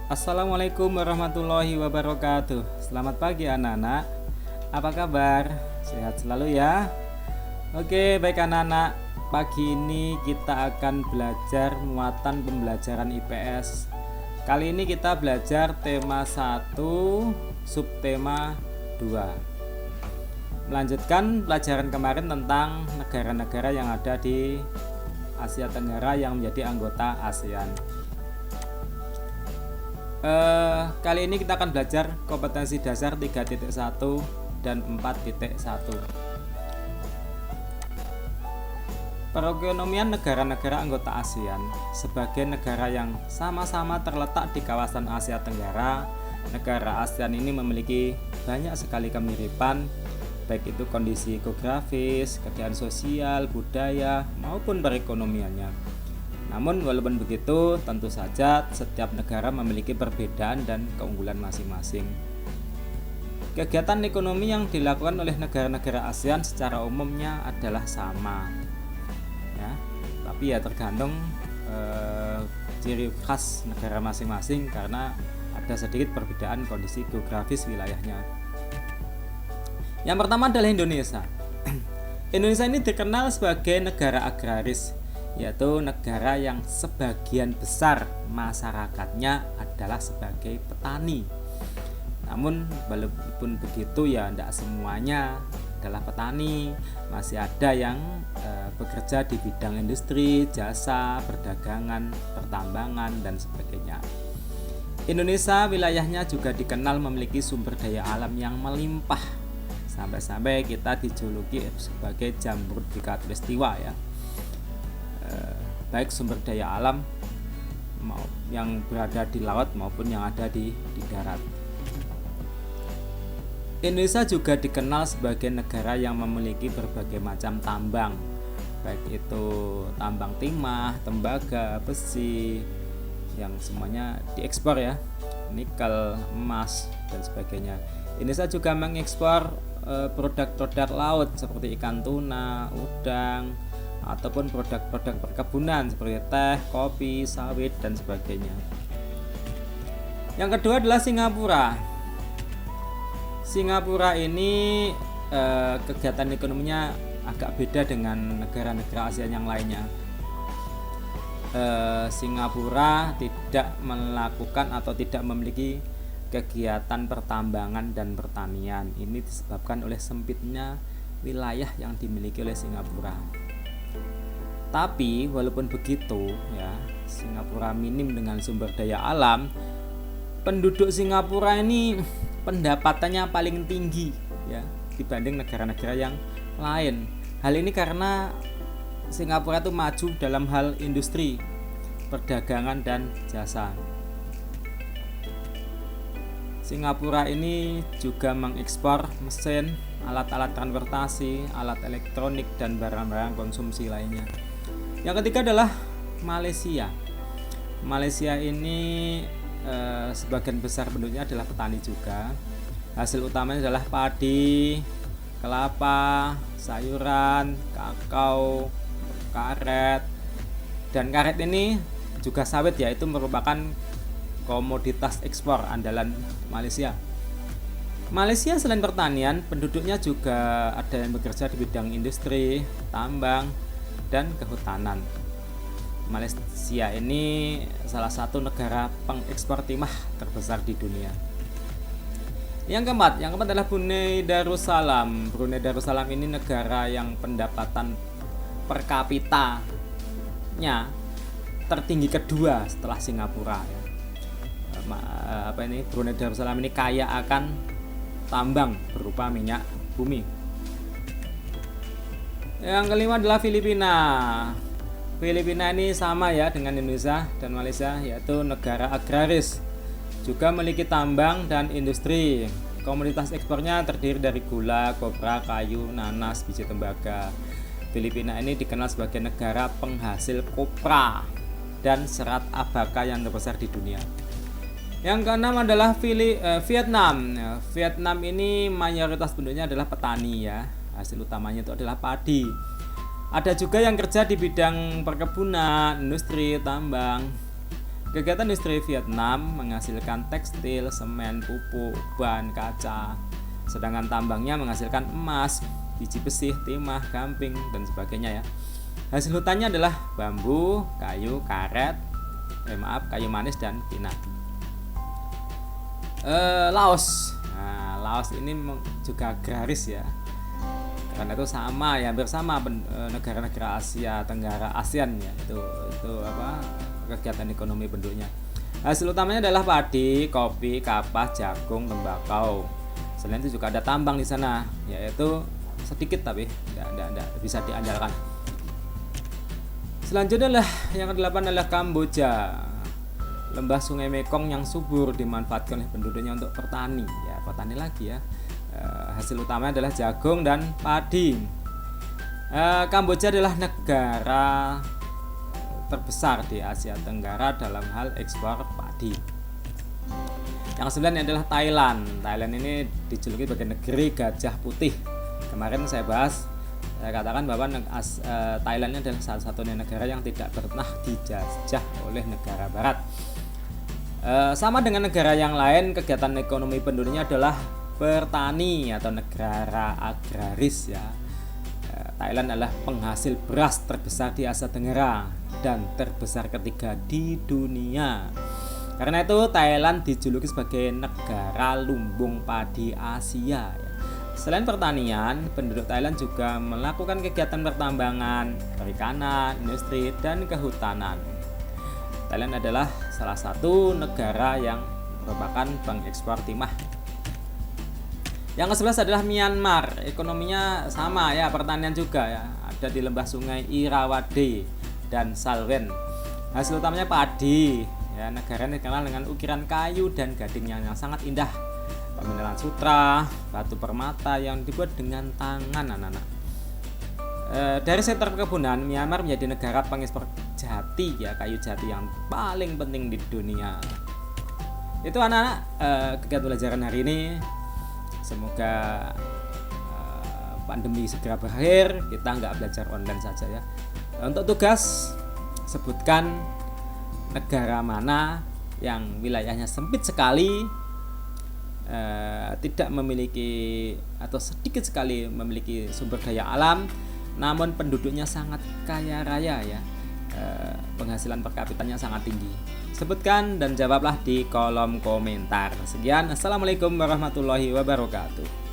Assalamualaikum warahmatullahi wabarakatuh. Selamat pagi anak-anak. Apa kabar? Sehat selalu ya. Oke, baik anak-anak. Pagi ini kita akan belajar muatan pembelajaran IPS. Kali ini kita belajar tema 1, subtema 2. Melanjutkan pelajaran kemarin tentang negara-negara yang ada di Asia Tenggara yang menjadi anggota ASEAN. Kali ini kita akan belajar kompetensi dasar 3.1 dan 4.1. Perekonomian negara-negara anggota ASEAN. Sebagai negara yang sama-sama terletak di kawasan Asia Tenggara, negara ASEAN ini memiliki banyak sekali kemiripan, baik itu kondisi geografis, keadaan sosial, budaya, maupun perekonomiannya. Namun walaupun begitu, tentu saja setiap negara memiliki perbedaan dan keunggulan masing-masing. Kegiatan ekonomi yang dilakukan oleh negara-negara ASEAN secara umumnya adalah sama, ya. Tapi ya tergantung ciri khas negara masing-masing karena ada sedikit perbedaan kondisi geografis wilayahnya. Yang pertama adalah Indonesia. Indonesia ini dikenal sebagai negara agraris, yaitu negara yang sebagian besar masyarakatnya adalah sebagai petani. Namun walaupun begitu ya tidak semuanya adalah petani, masih ada yang bekerja di bidang industri, jasa, perdagangan, pertambangan dan sebagainya. Indonesia wilayahnya juga dikenal memiliki sumber daya alam yang melimpah, sampai-sampai kita dijuluki sebagai jamur di khatulistiwa ya. Baik sumber daya alam yang berada di laut maupun yang ada di darat. Indonesia juga dikenal sebagai negara yang memiliki berbagai macam tambang, baik itu tambang timah, tembaga, besi, yang semuanya diekspor ya, nikel, emas dan sebagainya. Indonesia juga mengekspor produk-produk laut seperti ikan tuna, udang, ataupun produk-produk perkebunan seperti teh, kopi, sawit dan sebagainya. Yang kedua adalah Singapura. Singapura ini kegiatan ekonominya agak beda dengan negara-negara ASEAN yang lainnya. Singapura tidak melakukan atau tidak memiliki kegiatan pertambangan dan pertanian. Ini disebabkan oleh sempitnya wilayah yang dimiliki oleh Singapura. Tapi walaupun begitu ya, Singapura minim dengan sumber daya alam. Penduduk Singapura ini pendapatannya paling tinggi ya dibanding negara-negara yang lain. Hal ini karena Singapura itu maju dalam hal industri, perdagangan dan jasa. Singapura ini juga mengekspor mesin, alat-alat transportasi, alat elektronik dan barang-barang konsumsi lainnya. Yang ketiga adalah Malaysia. Malaysia ini sebagian besar penduduknya adalah petani juga. Hasil utamanya adalah padi, kelapa, sayuran, kakao, karet. Dan karet ini juga sawit, yaitu merupakan komoditas ekspor andalan Malaysia. Malaysia selain pertanian, penduduknya juga ada yang bekerja di bidang industri, tambang, dan kehutanan. Malaysia ini salah satu negara pengekspor timah terbesar di dunia. Yang keempat adalah Brunei Darussalam. Brunei Darussalam ini negara yang pendapatan per kapitanya tertinggi kedua setelah Singapura ya. Brunei Darussalam ini kaya akan tambang berupa minyak bumi. Yang kelima adalah Filipina. Filipina ini sama ya dengan Indonesia dan Malaysia, yaitu negara agraris, juga memiliki tambang dan industri. Komoditas ekspornya terdiri dari gula, kopra, kayu, nanas, biji tembaga. Filipina ini dikenal sebagai negara penghasil kopra dan serat abaka yang terbesar di dunia. Yang keenam adalah Vietnam. Vietnam ini mayoritas penduduknya adalah petani ya. Hasil utamanya itu adalah padi. Ada juga yang kerja di bidang perkebunan, industri, tambang. Kegiatan industri Vietnam menghasilkan tekstil, semen, pupuk, ban, kaca. Sedangkan tambangnya menghasilkan emas, biji besi, timah, gamping, dan sebagainya ya. Hasil hutannya adalah bambu, kayu, karet, kayu manis, dan pinang. Laos. Nah, Laos ini juga agraris ya. Karena itu sama ya, hampir sama negara-negara Asia Tenggara, ASEAN ya. Itu kegiatan ekonomi penduduknya. Hasil utamanya adalah padi, kopi, kapas, jagung, tembakau. Selain itu juga ada tambang di sana, yaitu sedikit tapi tidak bisa diandalkan. Selanjutnya adalah yang ke-8 adalah Kamboja. Lembah Sungai Mekong yang subur dimanfaatkan oleh penduduknya untuk petani lagi ya. Hasil utamanya adalah jagung dan padi. Kamboja adalah negara terbesar di Asia Tenggara dalam hal ekspor padi. Yang ke-9 adalah Thailand. Thailand ini dijuluki sebagai negeri gajah putih. Kemarin saya katakan bahwa Thailand ini adalah salah satunya negara yang tidak pernah dijajah oleh negara barat. Sama dengan negara yang lain, kegiatan ekonomi penduduknya adalah bertani atau negara agraris ya. Thailand adalah penghasil beras terbesar di Asia Tenggara dan terbesar ketiga di dunia. Karena itu Thailand dijuluki sebagai negara lumbung padi Asia. Selain pertanian, penduduk Thailand juga melakukan kegiatan pertambangan, perikanan, industri, dan kehutanan. Thailand adalah salah satu negara yang merupakan pengekspor timah. Yang ke-11 adalah Myanmar. Ekonominya sama ya, pertanian juga ya. Ada di lembah sungai Irrawaddy dan Salwen. Hasil utamanya padi. Ya, negara ini dikenal dengan ukiran kayu dan gading yang sangat indah. Pemineran sutra, batu permata yang dibuat dengan tangan anak-anak. Dari sektor perkebunan, Myanmar menjadi negara pengekspor jati ya, kayu jati yang paling penting di dunia. Itu anak-anak kegiatan pelajaran hari ini. Semoga pandemi segera berakhir, kita nggak belajar online saja ya. Untuk tugas, sebutkan negara mana yang wilayahnya sempit sekali, tidak memiliki atau sedikit sekali memiliki sumber daya alam, namun penduduknya sangat kaya raya ya, penghasilan per kapitanya sangat tinggi. Sebutkan dan jawablah di kolom komentar. Sekian, assalamualaikum warahmatullahi wabarakatuh.